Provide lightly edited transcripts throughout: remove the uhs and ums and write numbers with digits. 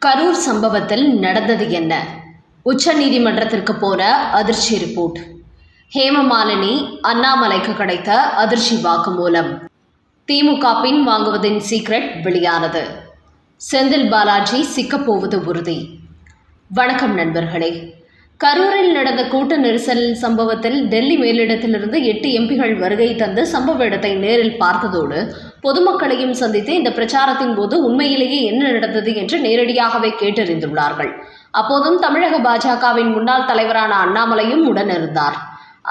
கரூர் சம்பவத்தில் நடந்தது என்ன? உச்ச நீதிமன்றத்திற்கு போன அதிர்ச்சி ரிப்போர்ட். ஹேமமாலினி அண்ணாமலைக்கு கிடைத்த அதிர்ச்சி வாக்குமூலம். திமுக பின் வாங்குவதின் சீக்ரெட் வெளியானது. செந்தில் பாலாஜி சிக்கப்போவது உறுதி. வணக்கம் நண்பர்களே. கரூரில் நடந்த கூட்ட நெரிசல் சம்பவத்தில் டெல்லி மேலிடத்திலிருந்து 8 எம்பிகள் வருகை தந்து சம்பவ இடத்தை நேரில் பார்த்ததோடு பொதுமக்களையும் சந்தித்து இந்த பிரச்சாரத்தின் போது உண்மையிலேயே என்ன நடந்தது என்று நேரடியாகவே கேட்டறிந்துள்ளார்கள். அப்போதும் தமிழக பாஜகவின் முன்னாள் தலைவரான அண்ணாமலையும் உடனிருந்தார்.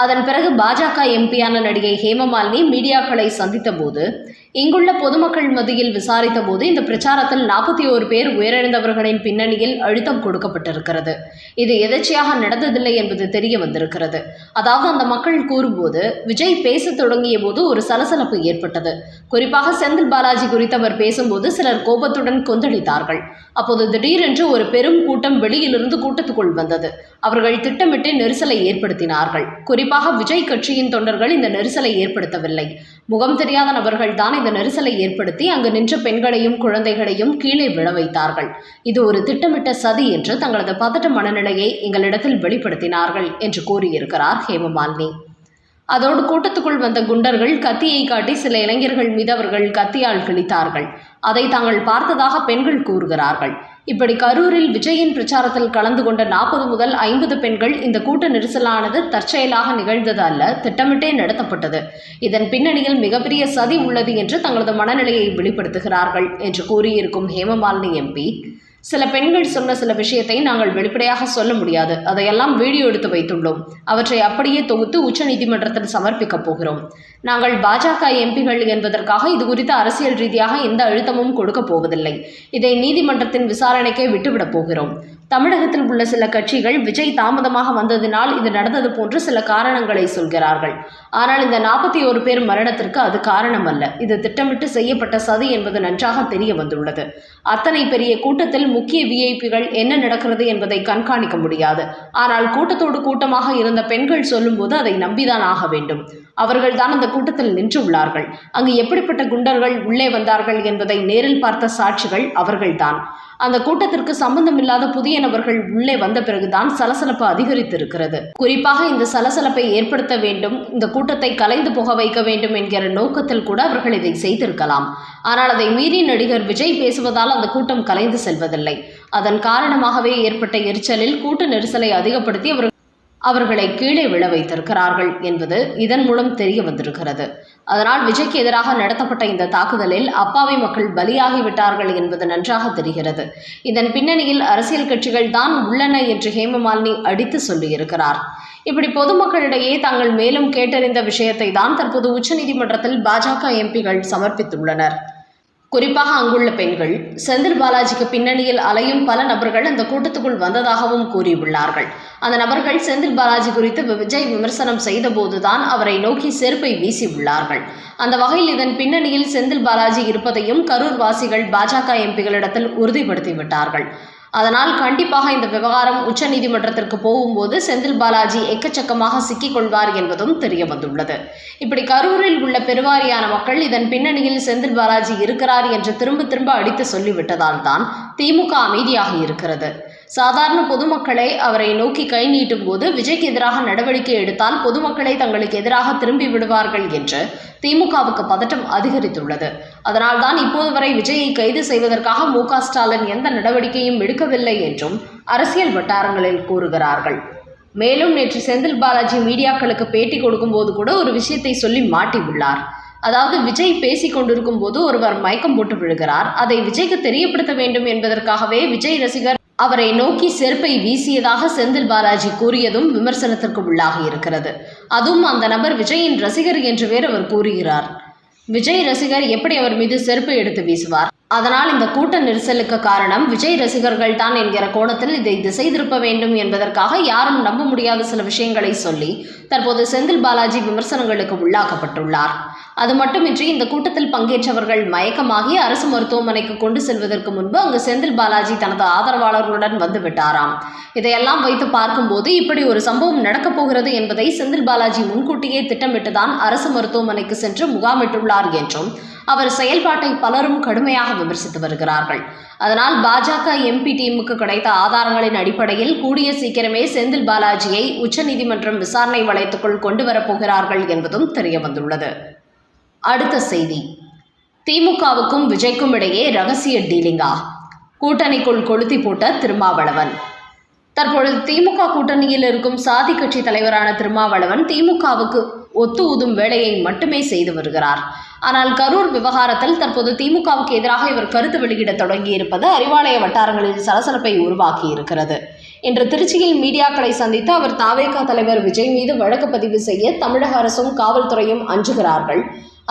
அதன் பிறகு பாஜக எம்பியான நடிகை ஹேமமாலினி மீடியாக்களை சந்தித்த போது இங்குள்ள பொதுமக்கள் மத்தியில் விசாரித்த போது இந்த பிரச்சாரத்தில் 41 பேர் உயிரிழந்தவர்களின் பின்னணியில் அழுத்தம் கொடுக்கப்பட்டிருக்கிறது. இது எதேச்சையாக நடந்ததில்லை என்பது தெரிய வந்திருக்கிறது. அதாவது அந்த மக்கள் கூறும்போது விஜய் பேச தொடங்கிய போது ஒரு சலசலப்பு ஏற்பட்டது. குறிப்பாக செந்தில் பாலாஜி குறித்து அவர் பேசும்போது சிலர் கோபத்துடன் கொந்தளித்தார்கள். அப்போது திடீரென்று ஒரு பெரும் கூட்டம் வெளியிலிருந்து கூட்டத்துக்குள் வந்தது. அவர்கள் திட்டமிட்டு நெரிசலை ஏற்படுத்தினார்கள். குறிப்பாக விஜய் கட்சியின் தொண்டர்கள் இந்த நெரிசலை ஏற்படுத்தவில்லை. முகம் தெரியாத நபர்கள் தான் இந்த நெரிசலை ஏற்படுத்தி அங்கு நின்ற பெண்களையும் குழந்தைகளையும் கீழே விழ வைத்தார்கள். இது ஒரு திட்டமிட்ட சதி என்று தங்களது பதட்ட மனநிலையை எங்களிடத்தில் வெளிப்படுத்தினார்கள் என்று கூறியிருக்கிறார் ஹேமமாலினி. அதோடு கூட்டத்துக்குள் வந்த குண்டர்கள் கத்தியை காட்டி சில இளைஞர்கள் மீது அவர்கள் கத்தியால் கிழித்தார்கள். அதை தாங்கள் பார்த்ததாக பெண்கள் கூறுகிறார்கள். இப்படி கரூரில் விஜயின் பிரச்சாரத்தில் கலந்து கொண்ட 40 முதல் 50 பெண்கள் இந்த கூட்ட நெரிசலானது தற்செயலாக நிகழ்ந்தது அல்ல, திட்டமிட்டே நடத்தப்பட்டது. இதன் பின்னணியில் மிகப்பெரிய சதி உள்ளது என்று தங்களது மனநிலையை வெளிப்படுத்துகிறார்கள் என்று கூறியிருக்கும் ஹேமமாலினி எம்பி, சில பெண்கள் சொன்ன சில விஷயத்தை நாங்கள் வெளிப்படையாக சொல்ல முடியாது. அதையெல்லாம் வீடியோ எடுத்து வைத்துள்ளோம். அவற்றை அப்படியே தொகுத்து உச்ச நீதிமன்றத்தில் சமர்ப்பிக்கப் போகிறோம். நாங்கள் பாஜக எம்பிகள் என்பதற்காக இது குறித்து அரசியல் ரீதியாக எந்த அழுத்தமும் கொடுக்க போவதில்லை. இதை நீதிமன்றத்தின் விசாரணைக்கே விட்டுவிடப் போகிறோம். தமிழகத்தில் உள்ள சில கட்சிகள் விஜய் தாமதமாக வந்ததினால் இது நடந்தது போன்று சில காரணங்களை சொல்கிறார்கள். ஆனால் இந்த 41 பேர் மரணத்திற்கு அது காரணம் அல்ல. இது திட்டமிட்டு செய்யப்பட்ட சதி என்பது நன்றாக தெரிய வந்துள்ளது. அத்தனை பெரிய கூட்டத்தில் முக்கிய விஐபிகள் என்ன நடக்கிறது என்பதை கண்காணிக்க முடியாது. ஆனால் கூட்டத்தோடு கூட்டமாக இருந்த பெண்கள் சொல்லும்போது அதை நம்பிதான் ஆக வேண்டும். அவர்கள்தான் அந்த கூட்டத்தில் நின்றுள்ளார்கள். அங்கு எப்படிப்பட்ட குண்டர்கள் உள்ளே வந்தார்கள் என்பதை நேரில் பார்த்த சாட்சிகள் அவர்கள்தான். அந்த கூட்டத்திற்கு சம்பந்தமில்லாத புதிய நபர்கள் உள்ளே வந்த பிறகுதான் சலசலப்பு அதிகரித்திருக்கிறது. குறிப்பாக இந்த சலசலப்பை ஏற்படுத்த வேண்டும், இந்த கூட்டத்தை கலைந்து போக வைக்க வேண்டும் என்கிற நோக்கத்தில் கூட அவர்கள் இதை செய்திருக்கலாம். ஆனால் அதை மீறி நடிகர் விஜய் பேசுவதால் அந்த கூட்டம் கலைந்து செல்வதில்லை. அதன் காரணமாகவே ஏற்பட்ட எரிச்சலில் கூட்ட நெரிசலை அதிகப்படுத்தி அவர்களை கீழே விழ வைத்திருக்கிறார்கள் என்பது இதன் மூலம் தெரிய வந்திருக்கிறது. அதனால் விஜய்க்கு எதிராக நடத்தப்பட்ட இந்த தாக்குதலில் அப்பாவி மக்கள் பலியாகிவிட்டார்கள் என்பது நன்றாக தெரிகிறது. இதன் பின்னணியில் அரசியல் கட்சிகள் தான் உள்ளன என்று ஹேமமாலினி அடித்து சொல்லியிருக்கிறார். இப்படி பொதுமக்களிடையே தாங்கள் மேலும் கேட்டறிந்த விஷயத்தை தான் தற்போது உச்சநீதிமன்றத்தில் பாஜக எம்பிகள் சமர்ப்பித்துள்ளனர். குறிப்பாக அங்குள்ள பெண்கள் செந்தில் பாலாஜிக்கு பின்னணியில் அலையும் பல நபர்கள் அந்த கூட்டத்துக்குள் வந்ததாகவும் கூறியுள்ளார்கள். அந்த நபர்கள் செந்தில் பாலாஜி குறித்து விஜய் விமர்சனம் செய்த போதுதான் அவரை நோக்கி செருப்பை வீசியுள்ளார்கள். அந்த வகையில் இதன் பின்னணியில் செந்தில் பாலாஜி இருப்பதையும் கரூர் வாசிகள் பாஜக எம்பிகளிடத்தில் உறுதிப்படுத்திவிட்டார்கள். அதனால் கண்டிப்பாக இந்த விவகாரம் உச்ச நீதிமன்றத்திற்கு போகும்போது செந்தில் பாலாஜி எக்கச்சக்கமாக சிக்கிக்கொள்வார் என்பதும் தெரிய வந்துள்ளது. இப்படி கரூரில் உள்ள பெருவாரியான மக்கள் இதன் பின்னணியில் செந்தில் பாலாஜி இருக்கிறார் என்று திரும்ப திரும்ப அடித்து சொல்லிவிட்டதால் தான் திமுக அமைதியாக இருக்கிறது. சாதாரண பொதுமக்களை அவரை நோக்கி கை நீட்டும் போது விஜய்க்கு எதிராக நடவடிக்கை எடுத்தால் பொதுமக்களை தங்களுக்கு எதிராக திரும்பி விடுவார்கள் என்று திமுகவுக்கு பதட்டம் அதிகரித்துள்ளது. அதனால்தான் இப்போது வரை விஜயை கைது செய்வதற்காக மு.க. ஸ்டாலின் எந்த நடவடிக்கையும் எடுக்கவில்லை என்றும் அரசியல் வட்டாரங்களில் கூறுகிறார்கள். மேலும் நேற்று செந்தில் பாலாஜி மீடியாக்களுக்கு பேட்டி கொடுக்கும்போது கூட ஒரு விஷயத்தை சொல்லி மாட்டியுள்ளார். அதாவது விஜய் பேசிக் கொண்டிருக்கும் போது ஒருவர் மயக்கம் போட்டு விழுகிறார். அதை விஜய்க்கு தெரியப்படுத்த வேண்டும் என்பதற்காகவே விஜய் ரசிகர் அவரை நோக்கி செருப்பை வீசியதாக செந்தில் பாலாஜி கூறியதும் விமர்சனத்திற்கு உள்ளாகி இருக்கிறது. அதுவும் அந்த நபர் விஜயின் ரசிகர் என்று வேறு அவர் கூறுகிறார். விஜய் ரசிகர் எப்படி அவர் மீது செருப்பை எடுத்து வீசுவார்? அதனால் இந்த கூட்ட நெரிசலுக்கு காரணம் விஜய் ரசிகர்கள் தான் என்கிற கோணத்தில் இதை திசை திருப்ப வேண்டும் என்பதற்காக யாரும் நம்ப முடியாத சில விஷயங்களை சொல்லி தற்போது செந்தில் பாலாஜி விமர்சனங்களுக்கு உள்ளாக்கப்பட்டுள்ளார். அது மட்டுமின்றி இந்த கூட்டத்தில் பங்கேற்றவர்கள் மயக்கமாகி அரசு மருத்துவமனைக்கு கொண்டு செல்வதற்கு முன்பு அங்கு செந்தில் பாலாஜி தனது ஆதரவாளர்களுடன் வந்து விட்டாராம். இதையெல்லாம் வைத்து பார்க்கும்போது இப்படி ஒரு சம்பவம் நடக்கப் போகிறது என்பதை செந்தில் பாலாஜி முன்கூட்டியே திட்டமிட்டுதான் அரசு மருத்துவமனைக்கு சென்று முகாமிட்டுள்ளார் என்றும் அவர் செயல்பாட்டை பலரும் கடுமையாக விமர்சித்து வருகிறார்கள். அதனால் பாஜக எம்பி டீமுக்கு கிடைத்த ஆதாரங்களின் அடிப்படையில் கூடிய சீக்கிரமே செந்தில் பாலாஜியை உச்சநீதிமன்றம் விசாரணை வளையத்துக்குள் கொண்டு வரப்போகிறார்கள் என்பதும் தெரியவந்துள்ளது. அடுத்த செய்தி, திமுகவுக்கும் விஜய்க்கும் இடையே ரகசிய டீலிங்கா? கூட்டணிக்குள் கொளுத்தி போட்ட திருமாவளவன். தற்பொழுது திமுக கூட்டணியில் இருக்கும் சாதி கட்சி தலைவரான திருமாவளவன் திமுகவுக்கு ஒத்து ஊதும் வேலையை மட்டுமே செய்து வருகிறார். ஆனால் கரூர் விவகாரத்தில் தற்போது திமுகவுக்கு எதிராக இவர் கருத்து வெளியிட தொடங்கியிருப்பது அறிவாலய வட்டாரங்களில் சலசலப்பை உருவாக்கி இருக்கிறது. இன்று திருச்சியில் மீடியாக்களை சந்தித்து அவர் தாவேகா தலைவர் விஜய் மீது வழக்கு பதிவு செய்ய தமிழக அரசும் காவல்துறையும் அஞ்சுகிறார்கள்.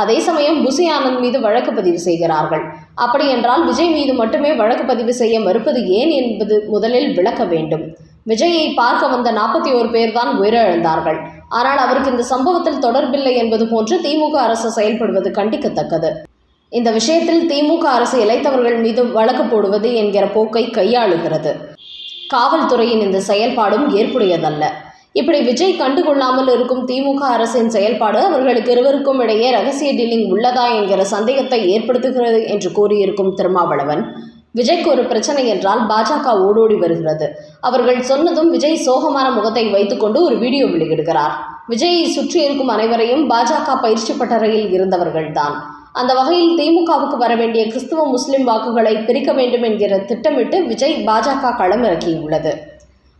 அதே சமயம் புசி ஆனந்த் மீது வழக்கு பதிவு செய்கிறார்கள். அப்படி என்றால் விஜய் மீது மட்டுமே வழக்கு பதிவு செய்ய மறுப்பது ஏன் என்பது முதலில் விளக்க வேண்டும். விஜயை பார்க்க வந்த 41 பேர் தான் உயிரிழந்தார்கள். ஆனால் அவருக்கு இந்த சம்பவத்தில் தொடர்பில்லை என்பது போன்று திமுக அரசு செயல்படுவது கண்டிக்கத்தக்கது. இந்த விஷயத்தில் திமுக அரசு இளைத்தவர்கள் மீது வழக்கு போடுவது என்கிற போக்கை கையாளுகிறது. காவல்துறையின் இந்த செயல்பாடும் ஏற்புடையதல்ல. இப்படி விஜய் கண்டுகொள்ளாமல் இருக்கும் திமுக அரசின் செயல்பாடு அவர்களுக்கு இருவருக்கும் இடையே ரகசிய டீலிங் உள்ளதா என்கிற சந்தேகத்தை ஏற்படுத்துகிறது என்று கூறியிருக்கும் திருமாவளவன், விஜய்க்கு ஒரு பிரச்சனை என்றால் பாஜக ஓடோடி வருகிறது. அவர்கள் சொன்னதும் விஜய் சோகமான முகத்தை வைத்துக்கொண்டு ஒரு வீடியோ வெளியிடுகிறார். விஜயை சுற்றி இருக்கும் அனைவரையும் பாஜக பயிற்சி பட்டறையில் இருந்தவர்கள்தான். அந்த வகையில் திமுகவுக்கு வர வேண்டிய கிறிஸ்துவ முஸ்லிம் வாக்குகளை பிரிக்க வேண்டும் என்கிற திட்டமிட்டு விஜய் பாஜக களமிறக்கியுள்ளது.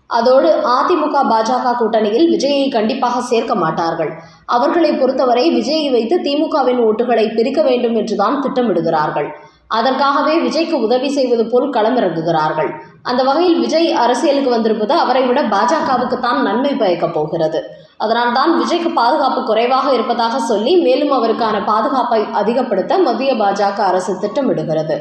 அதோடு அதிமுக பாஜக கூட்டணியில் விஜயை கண்டிப்பாக சேர்க்க மாட்டார்கள். அவர்களை பொறுத்தவரை விஜயை வைத்து திமுகவின் ஓட்டுகளை பிரிக்க வேண்டும் என்றுதான் திட்டமிடுகிறார்கள். அதற்காகவே விஜய்க்கு உதவி செய்வது போல் களமிறங்குகிறார்கள். அந்த வகையில் விஜய் அரசியலுக்கு வந்திருப்பது அவரை விட பாஜகவுக்கு தான் நன்மை பயக்கப் போகிறது. அதனால்தான் விஜய்க்கு பாதுகாப்பு குறைவாக இருப்பதாக சொல்லி மேலும் அவருக்கான பாதுகாப்பை அதிகப்படுத்த மத்திய பாஜக அரசு திட்டமிடுகிறது.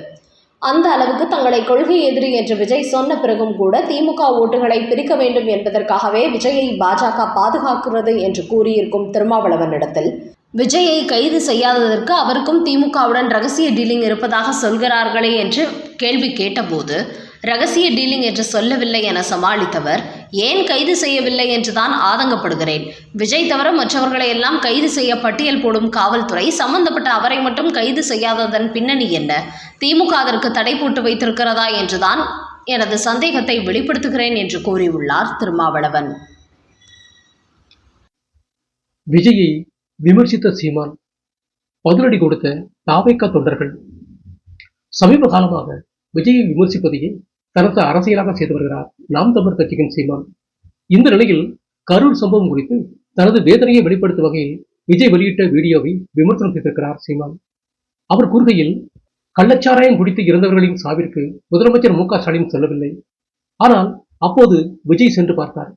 அந்த அளவுக்கு தங்களை கொள்கை எதிரி என்று விஜய் சொன்ன பிறகும் கூட திமுக ஓட்டுகளை பிரிக்க வேண்டும் என்பதற்காகவே விஜயை பாஜக பாதுகாக்கிறது என்று கூறியிருக்கும் திருமாவளவனிடத்தில் விஜயை கைது செய்யாததற்கு அவருக்கும் திமுகவுடன் ரகசிய டீலிங் இருப்பதாக சொல்கிறார்களே என்று கேள்வி கேட்டபோது, ரகசிய டீலிங் என்று சொல்லவில்லை என சமாளித்தவர், ஏன் கைது செய்யவில்லை என்றுதான் ஆதங்கப்படுகிறேன். விஜய் தவிர மற்றவர்களை எல்லாம் கைது செய்ய பட்டியல் போடும் காவல்துறை சம்பந்தப்பட்ட அவரை மட்டும் கைது செய்யாததன் பின்னணி என்ன? திமுக அதற்கு தடை போட்டு வைத்திருக்கிறதா என்றுதான் எனது சந்தேகத்தை வெளிப்படுத்துகிறேன் என்று கூறியுள்ளார் திருமாவளவன். விஜயை விமர்சித்த சீமான், பதிலடி கொடுத்த தாவேகா தொண்டர்கள். சமீப காலமாக விஜயை விமர்சிப்பதையே தனது அரசியலாக செய்து வருகிறார் நாம் தமிழர் கட்சியின் சீமான். இந்த நிலையில் கரூர் சம்பவம் குறித்து தனது வேதனையை வெளிப்படுத்தும் வகையில் விஜய் வெளியிட்ட வீடியோவை விமர்சனம் செய்திருக்கிறார் சீமான். அவர் கூறுகையில், கள்ளச்சாராயம் குடித்து இறந்தவர்களின் சாவிற்கு முதலமைச்சர் மு க ஸ்டாலின் செல்லவில்லை. ஆனால் அப்போது விஜய் சென்று பார்த்தார்.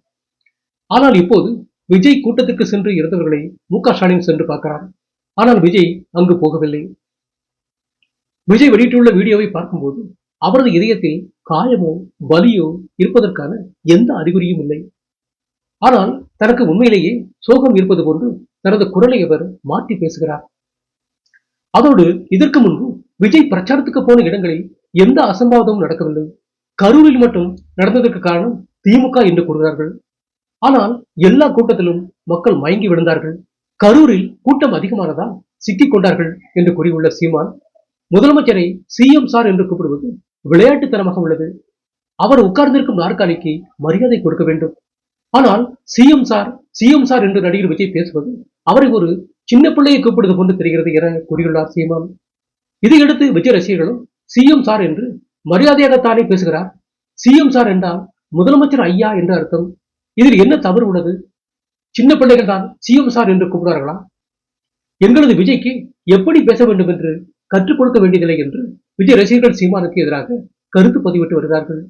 ஆனால் இப்போது விஜய் கூட்டத்திற்கு சென்று இறந்தவர்களை மு க ஸ்டாலின் சென்று பார்க்கிறார். ஆனால் விஜய் அங்கு போகவில்லை. விஜய் வெளியிட்டுள்ள வீடியோவை பார்க்கும்போது அவரது இதயத்தில் காயமோ வலியோ இருப்பதற்கான எந்த அறிகுறியும் இல்லை. ஆனால் தனக்கு உண்மையிலேயே சோகம் இருப்பது போன்று தனது குரலை அவர் மாற்றி பேசுகிறார். அதோடு இதற்கு முன்பு விஜய் பிரச்சாரத்துக்கு போன இடங்களில் எந்த அசம்பாவிதமும் நடக்கவில்லை. கரூரில் மட்டும் நடந்ததற்கு காரணம் திமுக என்று கூறுகிறார்கள். ஆனால் எல்லா கூட்டத்திலும் மக்கள் மயங்கி விழுந்தார்கள். கரூரில் கூட்டம் அதிகமானதால் சிக்கிக் கொண்டார்கள் என்று கூறியுள்ள சீமான், முதலமைச்சரை சிஎம் சார் என்று கூப்பிடுவது விளையாட்டுத்தனமாக உள்ளது. அவர் உட்கார்ந்திருக்கும் நாற்காலிக்கு மரியாதை கொடுக்க வேண்டும். ஆனால் சிஎம் சார் என்று நடிகர் விஜய் பேசுவது அவரை ஒரு சின்ன பிள்ளையை கூப்பிடுவது போன்று தெரிகிறது என கூறியுள்ளார் சீமான். இதையடுத்து விஜய் ரசிகர்களும் சிஎம் சார் என்று மரியாதையாகத்தானே பேசுகிறார். சிஎம் சார் என்றால் முதலமைச்சர் ஐயா என்று அர்த்தம். இதில் என்ன தவறு உள்ளது? சின்ன பிள்ளைகள் தான் சிஎம் சார் என்று கூப்பிடுவார்களா? எங்களது விஜய்க்கு எப்படி பேச வேண்டும் என்று கற்றுக் கொடுக்க வேண்டியதில்லை என்று விஜய் ரசிகர்கள் சீமானுக்கு எதிராக கருத்து பதிவிட்டு வருகிறார்கள்.